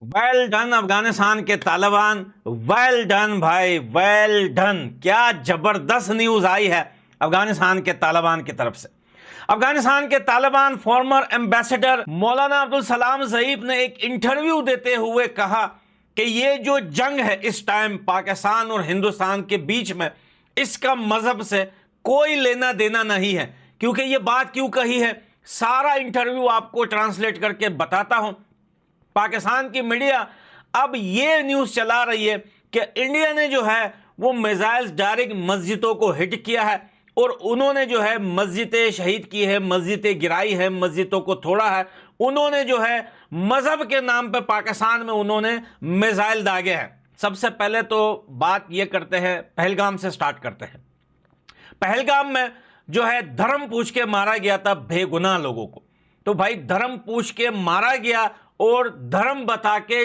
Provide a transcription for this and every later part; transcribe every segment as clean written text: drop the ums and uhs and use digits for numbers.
Well done Afghanistan کے Taliban, well done بھائی، well done. کیا زبردست نیوز آئی ہے افغانستان کے طالبان کی طرف سے. افغانستان کے طالبان فارمر ایمبیسڈر مولانا عبدالسلام ضعیف نے ایک انٹرویو دیتے ہوئے کہا کہ یہ جو جنگ ہے اس ٹائم پاکستان اور ہندوستان کے بیچ میں، اس کا مذہب سے کوئی لینا دینا نہیں ہے. کیونکہ یہ بات کیوں کہی ہے، سارا انٹرویو آپ کو ٹرانسلیٹ کر کے بتاتا ہوں. پاکستان کی میڈیا اب یہ نیوز چلا رہی ہے کہ انڈیا نے جو ہے وہ میزائلز ڈائریکٹ مسجدوں کو ہٹ کیا ہے، اور انہوں نے جو ہے مسجدیں شہید کی ہے، مسجدیں گرائی ہے، مسجدوں کو توڑا ہے. انہوں نے جو ہے مذہب کے نام پہ پاکستان میں انہوں نے میزائل داغے ہیں. سب سے پہلے تو بات یہ کرتے ہیں، پہلگام سے سٹارٹ کرتے ہیں. پہلگام میں جو ہے دھرم پوچھ کے مارا گیا تھا بے گناہ لوگوں کو. تو بھائی دھرم پوچھ کے مارا گیا اور دھرم بتا کے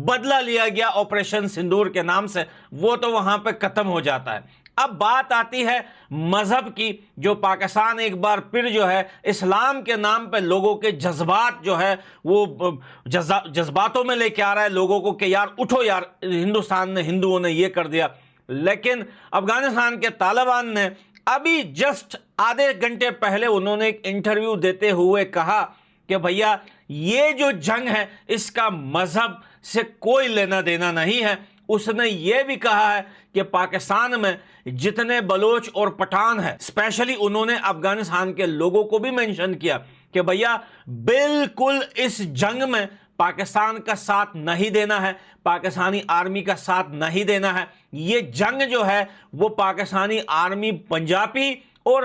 بدلہ لیا گیا آپریشن سندور کے نام سے، وہ تو وہاں پہ ختم ہو جاتا ہے. اب بات آتی ہے مذہب کی، جو پاکستان ایک بار پھر جو ہے اسلام کے نام پہ لوگوں کے جذبات جو ہے وہ جذباتوں میں لے کے آ رہا ہے لوگوں کو کہ یار اٹھو یار، ہندوستان نے، ہندوؤں نے یہ کر دیا. لیکن افغانستان کے طالبان نے ابھی جسٹ آدھے گھنٹے پہلے انہوں نے ایک انٹرویو دیتے ہوئے کہا کہ بھیا یہ جو جنگ ہے اس کا مذہب سے کوئی لینا دینا نہیں ہے. اس نے یہ بھی کہا ہے کہ پاکستان میں جتنے بلوچ اور پٹھان ہیں، اسپیشلی انہوں نے افغانستان کے لوگوں کو بھی مینشن کیا کہ بھیا بالکل اس جنگ میں پاکستان کا ساتھ نہیں دینا ہے، پاکستانی آرمی کا ساتھ نہیں دینا ہے. یہ جنگ جو ہے وہ پاکستانی آرمی پنجابی اور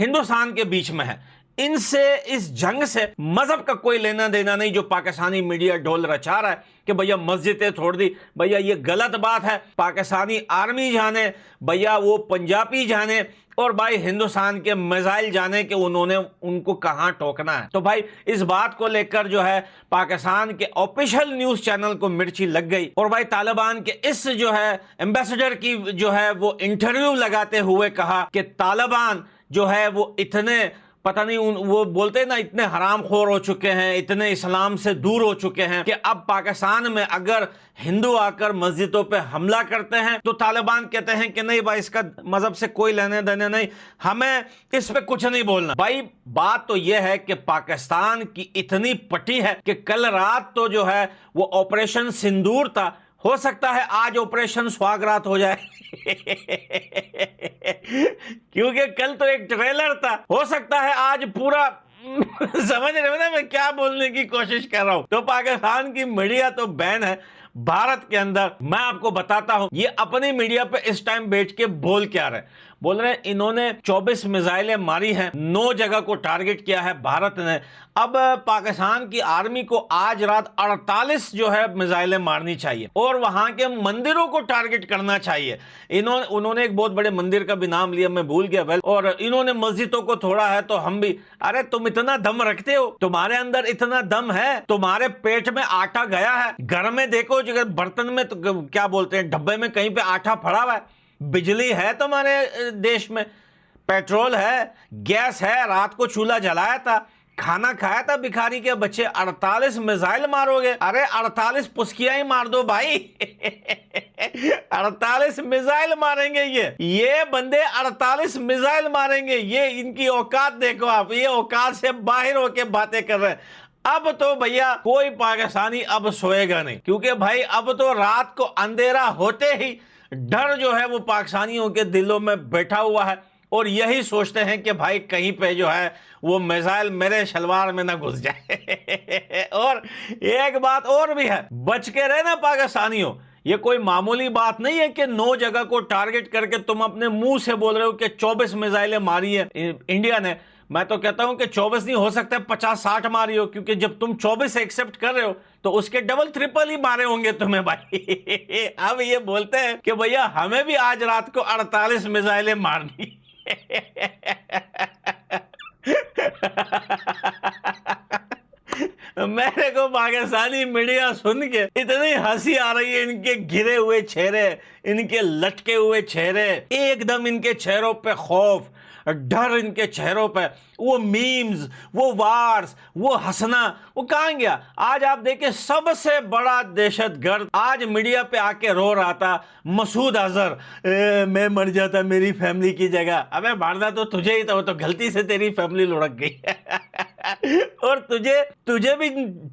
ہندوستان کے بیچ میں ہے. ان سے، اس جنگ سے مذہب کا کوئی لینا دینا نہیں. جو پاکستانی میڈیا ڈھول رچا رہا ہے کہ بھیا مسجدیں چھوڑ دی، بھیا یہ غلط بات ہے. پاکستانی آرمی جانے، بھیا وہ پنجابی جانے، اور بھائی ہندوستان کے میزائل جانے کہ انہوں نے ان کو کہاں ٹوکنا ہے. تو بھائی اس بات کو لے کر جو ہے پاکستان کے آفیشل نیوز چینل کو مرچی لگ گئی. اور بھائی طالبان کے اس جو ہے ایمبیسڈر کی جو ہے وہ انٹرویو لگاتے ہوئے کہا کہ طالبان جو ہے وہ اتنے پتہ نہیں، وہ بولتے ہیں نا، اتنے حرام خور ہو چکے ہیں، اتنے اسلام سے دور ہو چکے ہیں کہ اب پاکستان میں اگر ہندو آ کر مسجدوں پہ حملہ کرتے ہیں تو طالبان کہتے ہیں کہ نہیں بھائی، اس کا مذہب سے کوئی لینے دینے نہیں، ہمیں اس پہ کچھ نہیں بولنا. بھائی بات تو یہ ہے کہ پاکستان کی اتنی پٹی ہے کہ کل رات تو جو ہے وہ آپریشن سندور تھا، ہو سکتا ہے آج آپریشن سواگرات ہو جائے کیونکہ کل تو ایک ٹریلر تھا، ہو سکتا ہے آج پورا سمجھ رہے ہو نا میں کیا بولنے کی کوشش کر رہا ہوں. تو پاکستان کی میڈیا تو بین ہے بھارت کے اندر. میں آپ کو بتاتا ہوں یہ اپنی میڈیا پہ اس ٹائم بیٹھ کے بول کیا رہے. بول رہے ہیں انہوں نے 24 میزائلیں ماری ہیں، 9 جگہ کو ٹارگٹ کیا ہے بھارت نے. اب پاکستان کی آرمی کو آج رات 48 جو ہے میزائلیں مارنی چاہیے اور وہاں کے مندروں کو ٹارگٹ کرنا چاہیے. انہوں نے ایک بہت بڑے مندر کا بھی نام لیا، میں بھول گیا، اور انہوں نے مسجدوں کو توڑا ہے. تو ہم بھی، ارے تم اتنا دم رکھتے ہو، تمہارے اندر اتنا دم ہے، تمہارے پیٹ میں آٹا گیا ہے، گھر میں دیکھو جو برتن میں تو کیا بولتے ہیں، ڈبے میں کہیں پہ آٹا پڑا ہوا ہے، بجلی ہے تمہارے دیش میں، پیٹرول ہے، گیس ہے، رات کو چولہا جلایا تھا، کھانا کھایا تھا بھکاری کے بچے. 48 میزائل مارو گے؟ ارے 48 پسکیاں ہی مار دو بھائی 48 میزائل ماریں گے یہ بندے 48 میزائل ماریں گے. یہ ان کی اوقات دیکھو آپ، یہ اوقات سے باہر ہو کے باتیں کر رہے ہیں. اب تو بھیا کوئی پاکستانی اب سوئے گا نہیں، کیونکہ بھائی اب تو رات کو اندھیرا ہوتے ہی ڈر جو ہے وہ پاکستانیوں کے دلوں میں بیٹھا ہوا ہے، اور یہی سوچتے ہیں کہ بھائی کہیں پہ جو ہے وہ میزائل میرے شلوار میں نہ گھس جائے. اور ایک بات اور بھی ہے، بچ کے رہنا پاکستانیوں. یہ کوئی معمولی بات نہیں ہے کہ 9 جگہ کو ٹارگٹ کر کے تم اپنے منہ سے بول رہے ہو کہ 24 میزائلیں ماری ہیں انڈیا نے. میں تو کہتا ہوں کہ 24 نہیں، ہو سکتا ہے 50-60 ماری ہو، کیونکہ جب تم 24 ایکسپٹ کر رہے ہو تو اس کے ڈبل ٹرپل ہی مارے ہوں گے تمہیں بھائی. اب یہ بولتے ہیں کہ بھیا ہمیں بھی آج رات کو 48 میزائلیں مارنی میرے کو پاکستانی میڈیا سن کے اتنی ہنسی آ رہی ہے. ان کے گرے ہوئے چہرے، ان کے لٹکے ہوئے چہرے، ایک دم ان کے چہروں پہ خوف، ڈر ان کے چہروں پہ، وہ میمز، وہ وارز، وہ ہنسنا، وہ کہاں گیا؟ آج آپ دیکھیں سب سے بڑا دہشت گرد آج میڈیا پہ آ کے رو رہا تھا مسعود اظہر، میں مر جاتا میری فیملی کی جگہ۔ ابے مارنا تو تجھے ہی تھا، وہ تو غلطی سے تیری فیملی لڑک گئی اور تجھے بھی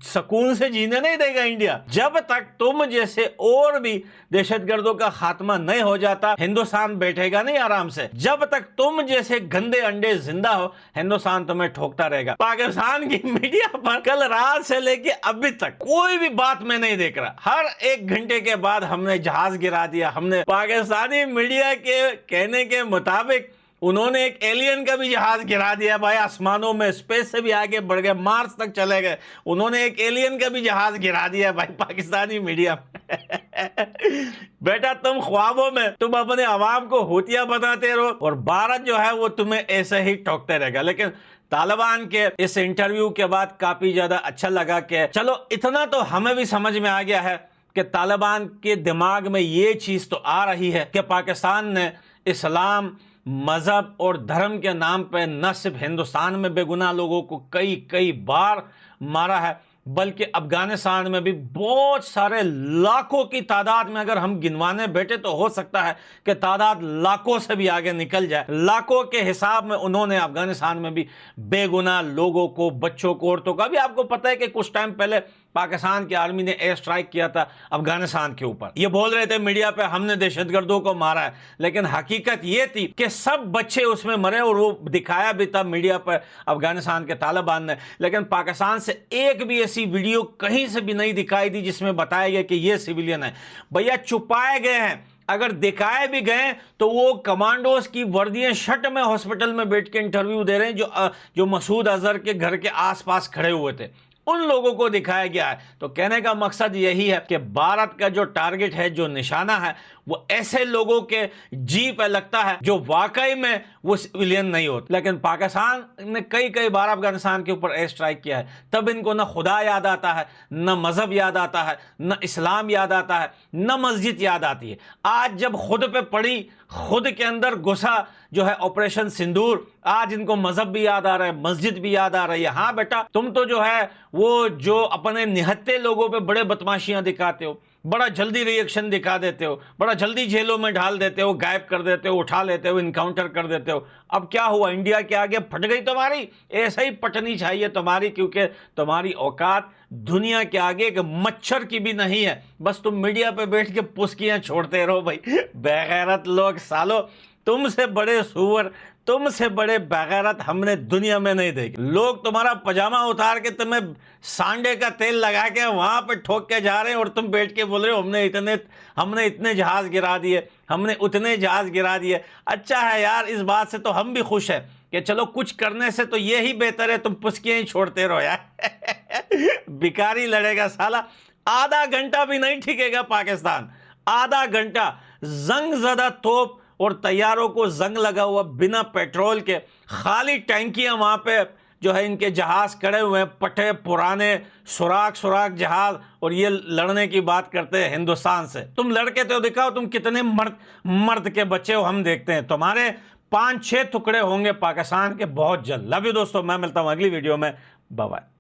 سکون سے جینے نہیں دے گا انڈیا جب تک تم جیسے اور بھی دہشت گردوں کا خاتمہ نہیں ہو جاتا۔ ہندوستان بیٹھے گا نہیں آرام سے، جب تک تم جیسے گندے انڈے زندہ ہو ہندوستان تمہیں ٹھوکتا رہے گا۔ پاکستان کی میڈیا پر کل رات سے لے کے ابھی تک کوئی بھی بات میں نہیں دیکھ رہا، ہر 1 گھنٹے کے بعد ہم نے جہاز گرا دیا، ہم نے پاکستانی میڈیا کے کہنے کے مطابق انہوں نے ایک ایلین کا بھی جہاز گرا دیا بھائی، آسمانوں میں، اسپیس سے بھی آگے بڑھ گئے، مارس تک چلے گئے، انہوں نے ایک ایلین کا بھی جہاز گرا دیا بھائی پاکستانی میڈیا بیٹا تم خوابوں میں تم اپنے عوام کو ہوتیا بناتے رہو اور بھارت جو ہے وہ تمہیں ایسے ہی ٹوکتے رہے گا۔ لیکن طالبان کے اس انٹرویو کے بعد کافی زیادہ اچھا لگا کہ چلو اتنا تو ہمیں بھی سمجھ میں آ گیا ہے کہ طالبان کے دماغ میں یہ چیز تو آ رہی ہے کہ پاکستان نے اسلام، مذہب اور دھرم کے نام پہ نہ صرف ہندوستان میں بے گناہ لوگوں کو کئی بار مارا ہے، بلکہ افغانستان میں بھی بہت سارے لاکھوں کی تعداد میں اگر ہم گنوانے بیٹھے تو ہو سکتا ہے کہ تعداد لاکھوں سے بھی آگے نکل جائے۔ لاکھوں کے حساب میں انہوں نے افغانستان میں بھی بے گناہ لوگوں کو، بچوں کو، عورتوں کو، ابھی آپ کو پتہ ہے کہ کچھ ٹائم پہلے پاکستان کی آرمی نے ایئر سٹرائک کیا تھا افغانستان کے اوپر، یہ بول رہے تھے میڈیا پہ ہم نے دہشت گردوں کو مارا ہے، لیکن حقیقت یہ تھی کہ سب بچے اس میں مرے اور وہ دکھایا بھی تھا میڈیا پہ افغانستان کے طالبان نے، لیکن پاکستان سے ایک بھی ایسی ویڈیو کہیں سے بھی نہیں دکھائی دی جس میں بتایا گیا کہ یہ سویلین ہے۔ بھیا چھپائے گئے ہیں، اگر دکھائے بھی گئے تو وہ کمانڈوز کی وردیاں شرٹ میں ہاسپٹل میں بیٹھ کے انٹرویو دے رہے ہیں جو مسعود اظہر کے گھر کے آس پاس کھڑے ہوئے تھے، ان لوگوں کو دکھایا گیا ہے۔ تو کہنے کا مقصد یہی ہے کہ بھارت کا جو ٹارگٹ ہے، جو نشانہ ہے، وہ ایسے لوگوں کے جی پہ لگتا ہے جو واقعی میں وہ سویلین نہیں ہوتے۔ لیکن پاکستان نے کئی بار افغانستان کے اوپر ایئر سٹرائک کیا ہے، تب ان کو نہ خدا یاد آتا ہے، نہ مذہب یاد آتا ہے، نہ اسلام یاد آتا ہے، نہ مسجد یاد آتی ہے۔ آج جب خود پہ پڑی، خود کے اندر گھسا جو ہے آپریشن سندور، آج ان کو مذہب بھی یاد آ رہا ہے، مسجد بھی یاد آ رہی ہے۔ ہاں بیٹا تم تو جو ہے وہ جو اپنے نہتے لوگوں پہ بڑے بدماشیاں دکھاتے ہو، بڑا جلدی ری ایکشن دکھا دیتے ہو، بڑا جلدی جیلوں میں ڈال دیتے ہو، غائب کر دیتے ہو، اٹھا لیتے ہو، انکاؤنٹر کر دیتے ہو۔ اب کیا ہوا؟ انڈیا کے آگے پھٹ گئی تمہاری؟ ایسا ہی پٹنی چاہیے تمہاری، کیونکہ تمہاری اوقات دنیا کے آگے ایک مچھر کی بھی نہیں ہے۔ بس تم میڈیا پہ بیٹھ کے پسکیاں چھوڑتے رہو بھائی، بے غیرت لوگ سالو، تم سے بڑے سور، تم سے بڑے بغیرت ہم نے دنیا میں نہیں دیکھے۔ لوگ تمہارا پجامہ اتار کے تمہیں سانڈے کا تیل لگا کے وہاں پہ ٹھوک کے جا رہے ہیں اور تم بیٹھ کے بول رہے ہو ہم نے اتنے جہاز گرا دیے، ہم نے اتنے جہاز گرا دیے۔ اچھا ہے یار، اس بات سے تو ہم بھی خوش ہیں کہ چلو کچھ کرنے سے تو یہی بہتر ہے، تم پسکیاں ہی چھوڑتے رہو یار بیکاری لڑے گا سالا، آدھا گھنٹہ بھی نہیں ٹھکے گا پاکستان، آدھا گھنٹہ زنگ زدہ توپ اور طیاروں کو زنگ لگا ہوا، بنا پیٹرول کے خالی ٹینکیاں وہاں پہ جو ہے ان کے جہاز کھڑے ہوئے ہیں، پٹھے پرانے سوراخ جہاز، اور یہ لڑنے کی بات کرتے ہیں ہندوستان سے۔ تم لڑکے تو دکھاؤ تم کتنے مرد کے بچے ہو، ہم دیکھتے ہیں۔ تمہارے 5-6 ٹکڑے ہوں گے پاکستان کے بہت جلد۔ لو یو دوستو، میں ملتا ہوں اگلی ویڈیو میں، بائے بائے۔